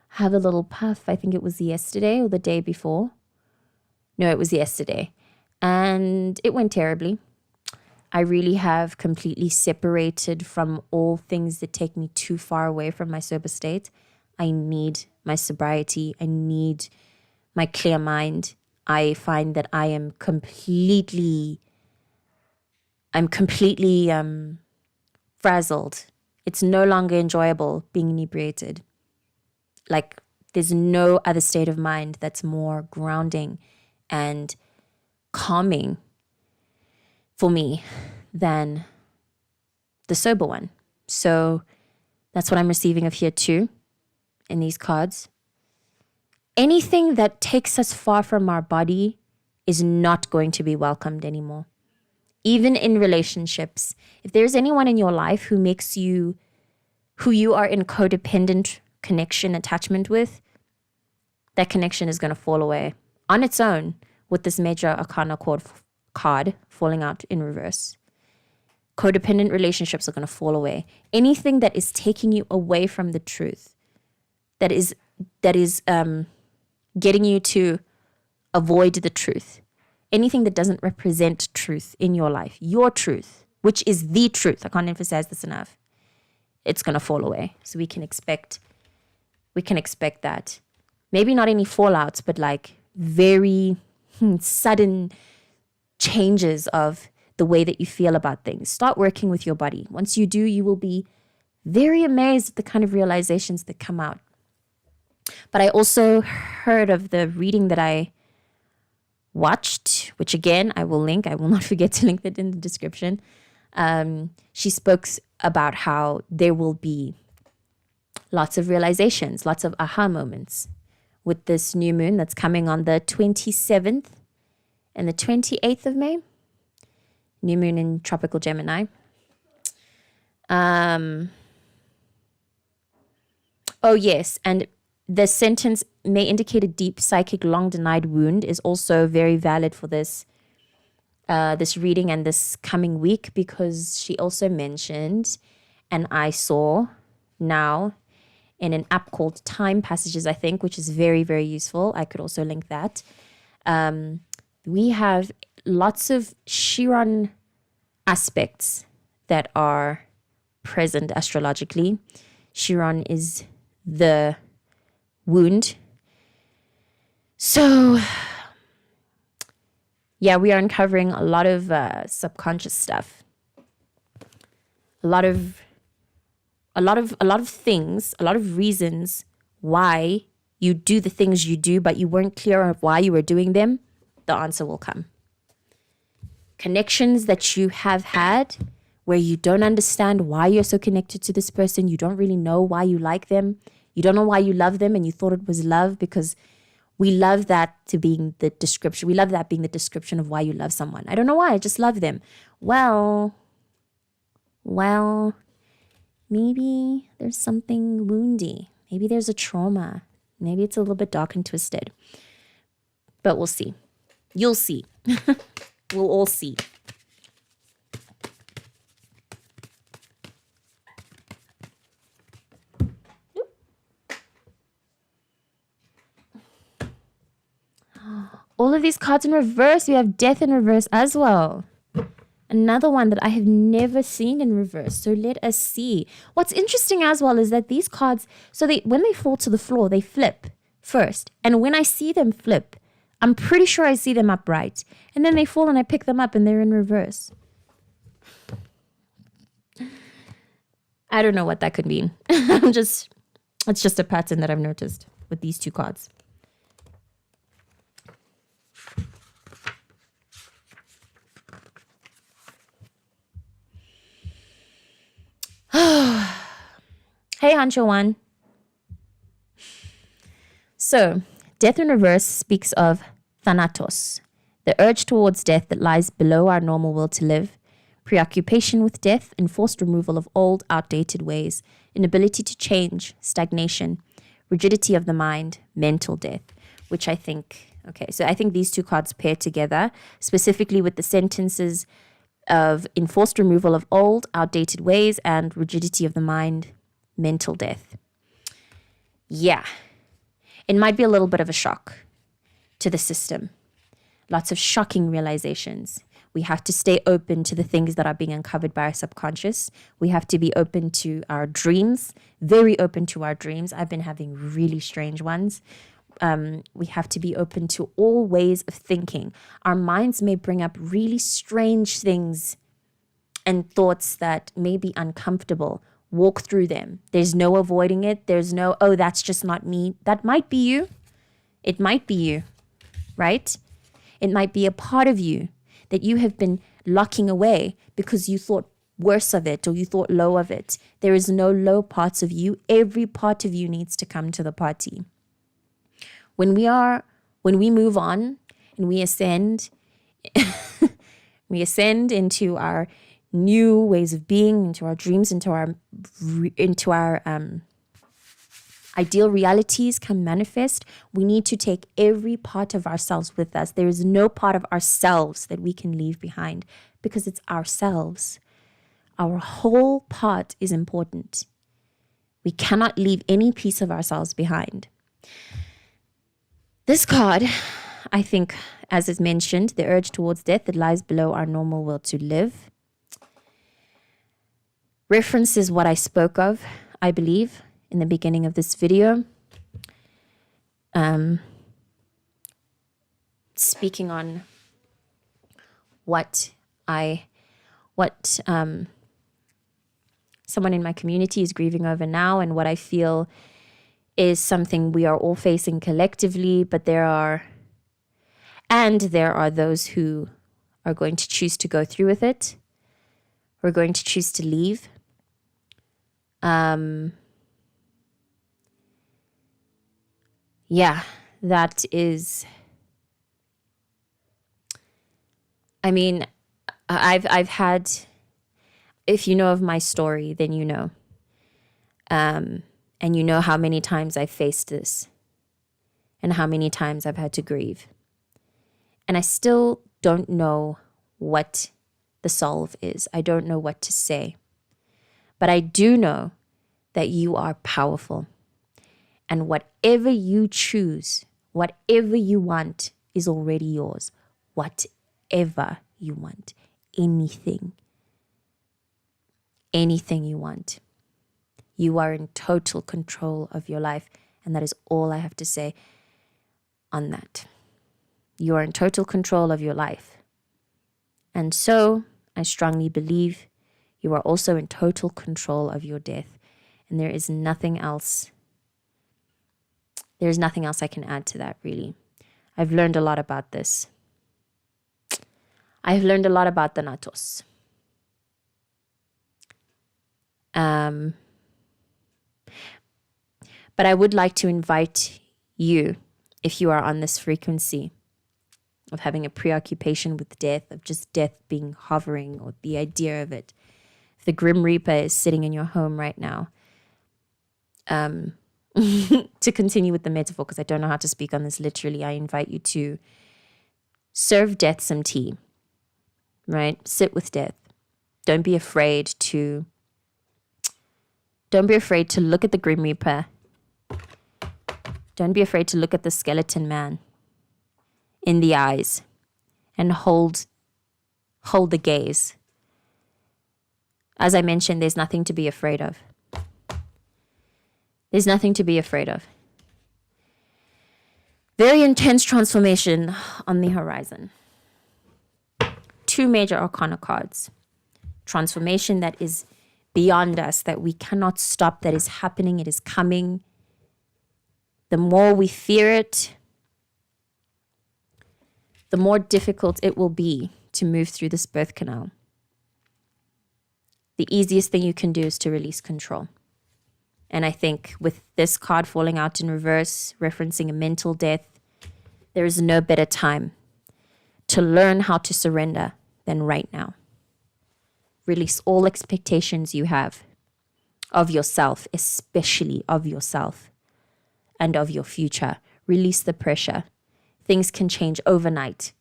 have a little puff. I think it was yesterday or the day before. No, it was yesterday. And it went terribly. I really have completely separated from all things that take me too far away from my sober state. I need my sobriety. I need my clear mind. I find that I am completely frazzled. It's no longer enjoyable being inebriated. Like, there's no other state of mind that's more grounding and calming for me than the sober one. So that's what I'm receiving of here too in these cards. Anything that takes us far from our body is not going to be welcomed anymore. Even in relationships, if there's anyone in your life who you are in codependent connection, attachment with, that connection is going to fall away on its own with this major arcana card falling out in reverse. Codependent relationships are going to fall away. Anything that is taking you away from the truth, that is getting you to avoid the truth, anything that doesn't represent truth in your life, your truth, which is the truth, I can't emphasize this enough, it's going to fall away. So we can expect that. Maybe not any fallouts, but like very sudden changes of the way that you feel about things. Start working with your body. Once you do, you will be very amazed at the kind of realizations that come out. But I also heard of the reading that I watched, which again, I will link. I will not forget to link that in the description. She spoke about how there will be lots of realizations, lots of aha moments with this new moon that's coming on the 27th and the 28th of May. New moon in tropical Gemini. Oh, yes. And the sentence may indicate a deep psychic long denied wound is also very valid for this reading and this coming week, because she also mentioned, and I saw now in an app called Time Passages, I think, which is very, very useful. I could also link that. We have lots of Chiron aspects that are present astrologically. Chiron is the wound. So, yeah, we are uncovering a lot of subconscious stuff. A lot of things, a lot of reasons why you do the things you do, but you weren't clear of why you were doing them. The answer will come. Connections that you have had where you don't understand why you're so connected to this person. You don't really know why you like them. You don't know why you love them, and you thought it was love, because we love that to being the description. We love that being the description of why you love someone. I don't know why, I just love them. Well, maybe there's something woundy. Maybe there's a trauma. Maybe it's a little bit dark and twisted. But we'll see. You'll see. We'll all see. All of these cards in reverse. We have death in reverse as well. Another one that I have never seen in reverse. So let us see. What's interesting as well is that these cards, when they fall to the floor, they flip first. And when I see them flip, I'm pretty sure I see them upright. And then they fall and I pick them up and they're in reverse. I don't know what that could mean. It's just a pattern that I've noticed with these two cards. Hey, Hancho One. So, death in reverse speaks of thanatos, the urge towards death that lies below our normal will to live, preoccupation with death, enforced removal of old, outdated ways, inability to change, stagnation, rigidity of the mind, mental death, which I think these two cards pair together, specifically with the sentences of enforced removal of old, outdated ways, and rigidity of the mind, mental death. Yeah. It might be a little bit of a shock to the system. Lots of shocking realizations. We have to stay open to the things that are being uncovered by our subconscious. We have to be open to our dreams, very open to our dreams. I've been having really strange ones. We have to be open to all ways of thinking. Our minds may bring up really strange things and thoughts that may be uncomfortable. Walk through them. There's no avoiding it. There's no, oh, that's just not me. That might be you. It might be you, right? It might be a part of you that you have been locking away because you thought worse of it or you thought low of it. There is no low parts of you. Every part of you needs to come to the party. When we move on and we ascend, into our new ways of being, into our dreams, into our ideal realities can manifest, we need to take every part of ourselves with us. There is no part of ourselves that we can leave behind because it's ourselves. Our whole part is important. We cannot leave any piece of ourselves behind. This card, I think, as is mentioned, the urge towards death that lies below our normal will to live, references what I spoke of, I believe, in the beginning of this video. Speaking on what someone in my community is grieving over now, and what I feel is something we are all facing collectively, but there are those who are going to choose to go through with it. We're going to choose to leave. Yeah, that is, I mean, I've had, if you know of my story, then you know. And you know how many times I've faced this and how many times I've had to grieve. And I still don't know what the solve is. I don't know what to say. But I do know that you are powerful. And whatever you choose, whatever you want is already yours. Whatever you want. Anything you want. You are in total control of your life. And that is all I have to say on that. You are in total control of your life. And so, I strongly believe you are also in total control of your death. And there is nothing else. There's nothing else I can add to that, really. I've learned a lot about this. I've learned a lot about Thanatos. But I would like to invite you, if you are on this frequency of having a preoccupation with death, of just death being hovering, or the idea of it. If the Grim Reaper is sitting in your home right now, to continue with the metaphor, because I don't know how to speak on this literally, I invite you to serve death some tea, right? Sit with death. Don't be afraid to look at the Grim Reaper. Don't be afraid to look at the skeleton man in the eyes and hold the gaze. As I mentioned, there's nothing to be afraid of. There's nothing to be afraid of. Very intense transformation on the horizon. 2 major arcana cards. Transformation that is beyond us, that we cannot stop, that is happening, it is coming. The more we fear it, the more difficult it will be to move through this birth canal. The easiest thing you can do is to release control. And I think with this card falling out in reverse, referencing a mental death, there is no better time to learn how to surrender than right now. Release all expectations you have of yourself, especially of yourself and of your future. Release the pressure. Things can change overnight.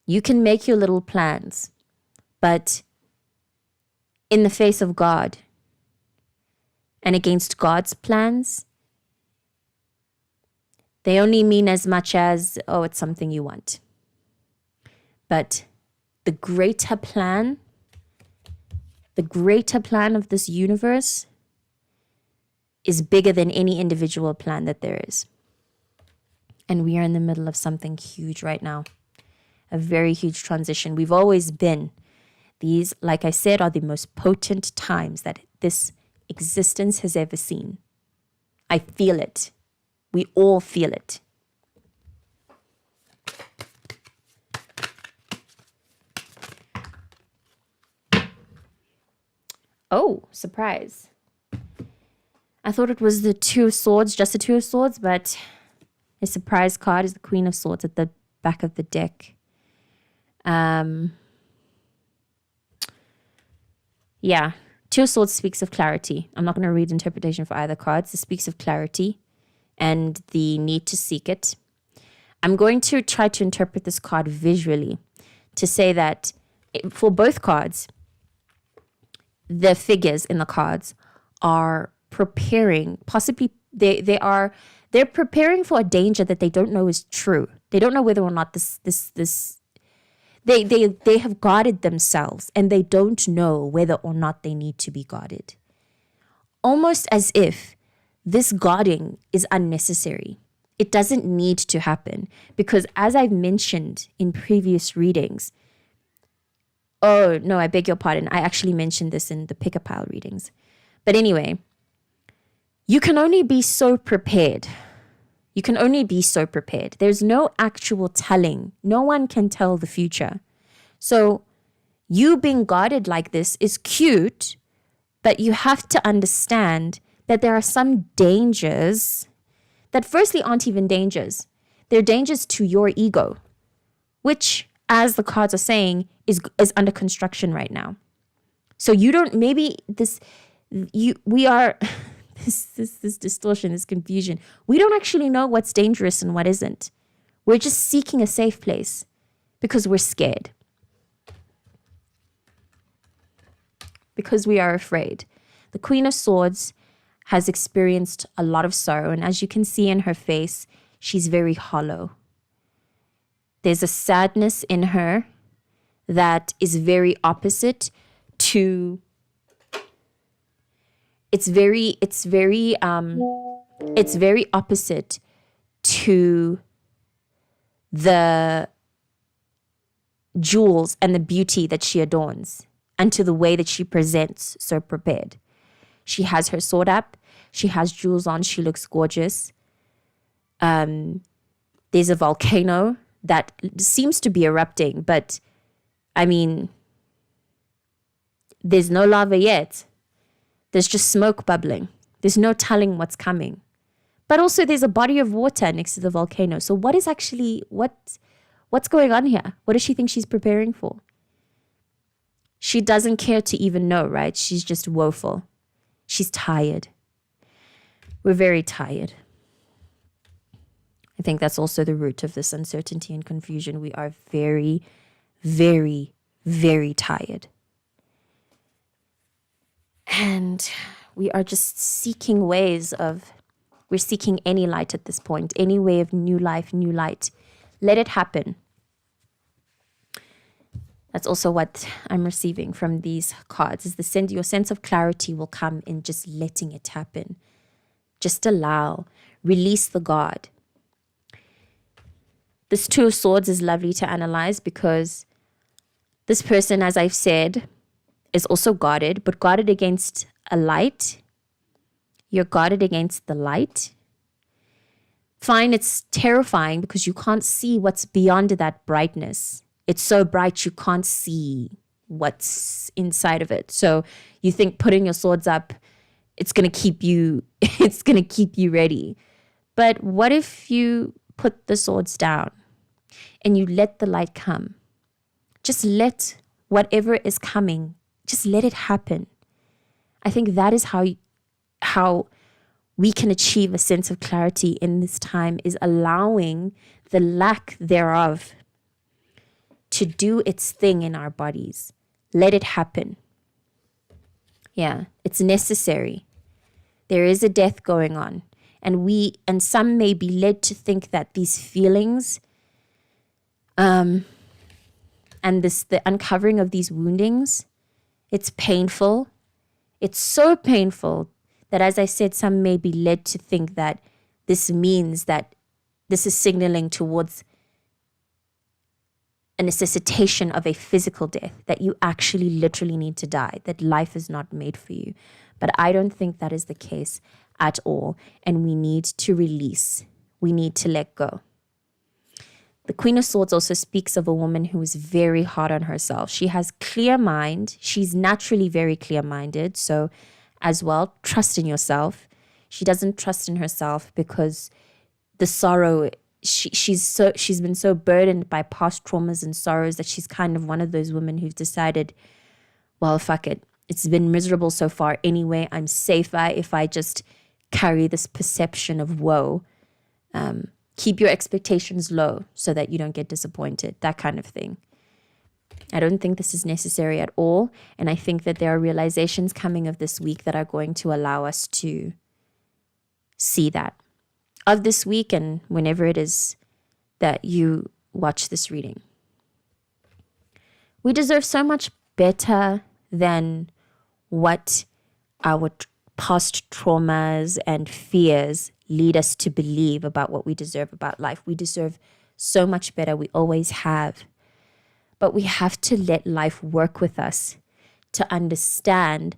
You can make your little plans, but in the face of God and against God's plans, they only mean as much as, oh, it's something you want. But the greater plan of this universe is bigger than any individual plan that there is. And we are in the middle of something huge right now. A very huge transition. We've always been. These, like I said, are the most potent times that this existence has ever seen. I feel it. We all feel it. Oh, surprise. I thought it was the 2 of Swords, just the 2 of Swords, but a surprise card is the Queen of Swords at the back of the deck. Yeah, 2 of Swords speaks of clarity. I'm not going to read interpretation for either cards. It speaks of clarity and the need to seek it. I'm going to try to interpret this card visually to say that for both cards, the figures in the cards are preparing, possibly they're preparing for a danger that they don't know is true. They don't know whether or not they have guarded themselves and they don't know whether or not they need to be guarded. Almost as if this guarding is unnecessary. It doesn't need to happen because, as I've mentioned in previous readings, oh, no, I beg your pardon. I actually mentioned this in the pick-a-pile readings. But anyway, you can only be so prepared. You can only be so prepared. There's no actual telling. No one can tell the future. So you being guarded like this is cute, but you have to understand that there are some dangers that firstly aren't even dangers. They're dangers to your ego, which, as the cards are saying, is under construction right now. So you don't, maybe this distortion, this confusion. We don't actually know what's dangerous and what isn't. We're just seeking a safe place because we're scared. Because we are afraid. The Queen of Swords has experienced a lot of sorrow. And as you can see in her face, she's very hollow. There's a sadness in her that is very opposite to, it's very opposite to the jewels and the beauty that she adorns and to the way that she presents so prepared. She has her sword up. She has jewels on. She looks gorgeous. There's a volcano that seems to be erupting, but I mean, there's no lava yet. There's just smoke bubbling. There's no telling what's coming. But also there's a body of water next to the volcano. So what is actually, what's going on here? What does she think she's preparing for? She doesn't care to even know, right? She's just woeful. She's tired. We're very tired. I think that's also the root of this uncertainty and confusion. We are very, very, very tired. And we are just seeking ways of, we're seeking any light at this point, any way of new life, new light. Let it happen. That's also what I'm receiving from these cards, is your sense of clarity will come in just letting it happen. Just allow, release the guard. This Two of Swords is lovely to analyze because this person, as I've said, is also guarded, but guarded against a light. You're guarded against the light. Fine, it's terrifying because you can't see what's beyond that brightness. It's so bright you can't see what's inside of it. So you think putting your swords up, it's going to keep you ready. But what if you put the swords down and you let the light come? Just let whatever is coming, just let it happen. I think that is how we can achieve a sense of clarity in this time, is allowing the lack thereof to do its thing in our bodies. Let it happen. Yeah, it's necessary. There is a death going on. And some may be led to think that these feelings and the uncovering of these woundings, it's painful. It's so painful that, as I said, some may be led to think that this means that this is signaling towards a necessitation of a physical death, that you actually literally need to die, that life is not made for you. But I don't think that is the case at all. And we need to release. We need to let go. The Queen of Swords also speaks of a woman who is very hard on herself. She has clear mind. She's naturally very clear-minded. So as well, trust in yourself. She doesn't trust in herself because the sorrow, she's been so burdened by past traumas and sorrows that she's kind of one of those women who've decided, well, fuck it. It's been miserable so far anyway. I'm safer if I just carry this perception of woe. Keep your expectations low so that you don't get disappointed, that kind of thing. I don't think this is necessary at all. And I think that there are realizations coming of this week that are going to allow us to see that. Of this week and whenever it is that you watch this reading. We deserve so much better than what our past traumas and fears lead us to believe about what we deserve about life. We deserve so much better. We always have. But we have to let life work with us to understand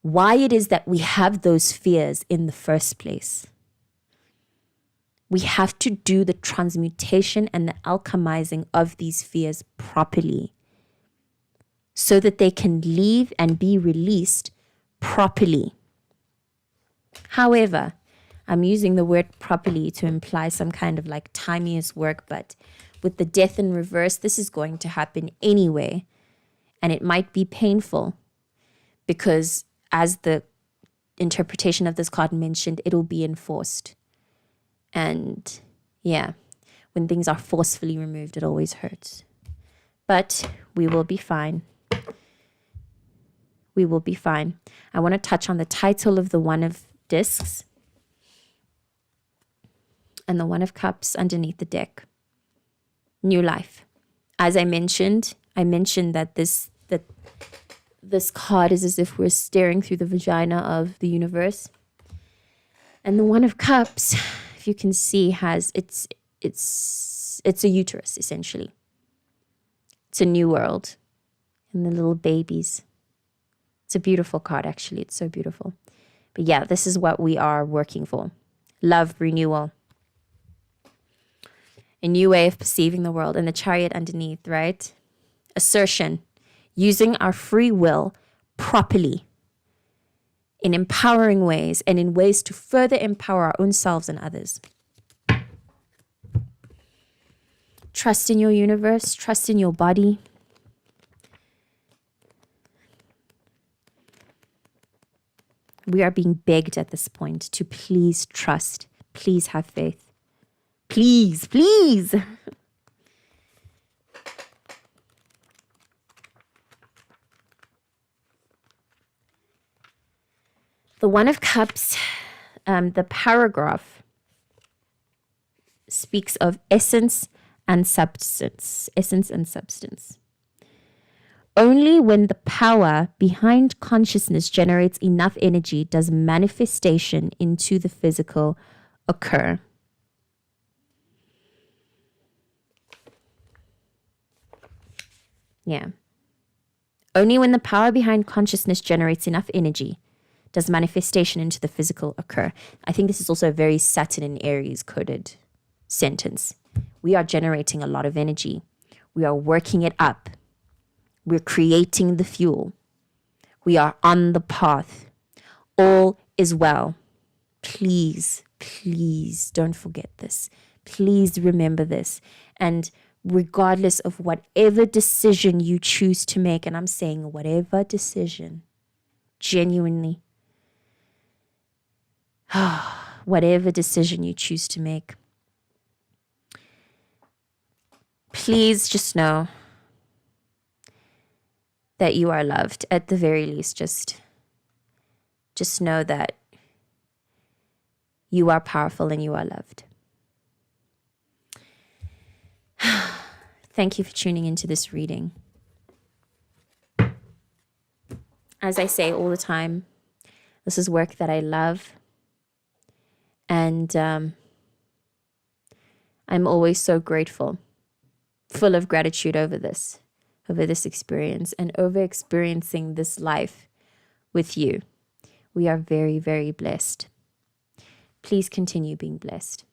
why it is that we have those fears in the first place. We have to do the transmutation and the alchemizing of these fears properly so that they can leave and be released properly. However, I'm using the word properly to imply some kind of like timiest work, but with the death in reverse, this is going to happen anyway. And it might be painful because, as the interpretation of this card mentioned, it'll be enforced. And yeah, when things are forcefully removed, it always hurts. But we will be fine. We will be fine. I want to touch on the title of the one of discs. And the One of Cups underneath the deck. New life. As I mentioned that this card is as if we're staring through the vagina of the universe. And the One of Cups, if you can see, has it's a uterus, essentially. It's a new world. And the little babies. It's a beautiful card, actually. It's so beautiful. But yeah, this is what we are working for. Love, renewal. A new way of perceiving the world. And the Chariot underneath, right? Assertion. Using our free will properly. In empowering ways and in ways to further empower our own selves and others. Trust in your universe. Trust in your body. We are being begged at this point to please trust. Please have faith. Please, please. The One of Cups, the paragraph speaks of essence and substance. Essence and substance. Only when the power behind consciousness generates enough energy does manifestation into the physical occur. Yeah. Only when the power behind consciousness generates enough energy does manifestation into the physical occur. I think this is also a very Saturn and Aries coded sentence. We are generating a lot of energy. We are working it up. We're creating the fuel. We are on the path. All is well. Please, please don't forget this. Please remember this. And regardless of whatever decision you choose to make, and I'm saying whatever decision, genuinely, whatever decision you choose to make, please just know that you are loved. At the very least, just know that you are powerful and you are loved. Thank you for tuning into this reading. As I say all the time, this is work that I love. And I'm always so grateful, full of gratitude over this experience and over experiencing this life with you. We are very, very blessed. Please continue being blessed.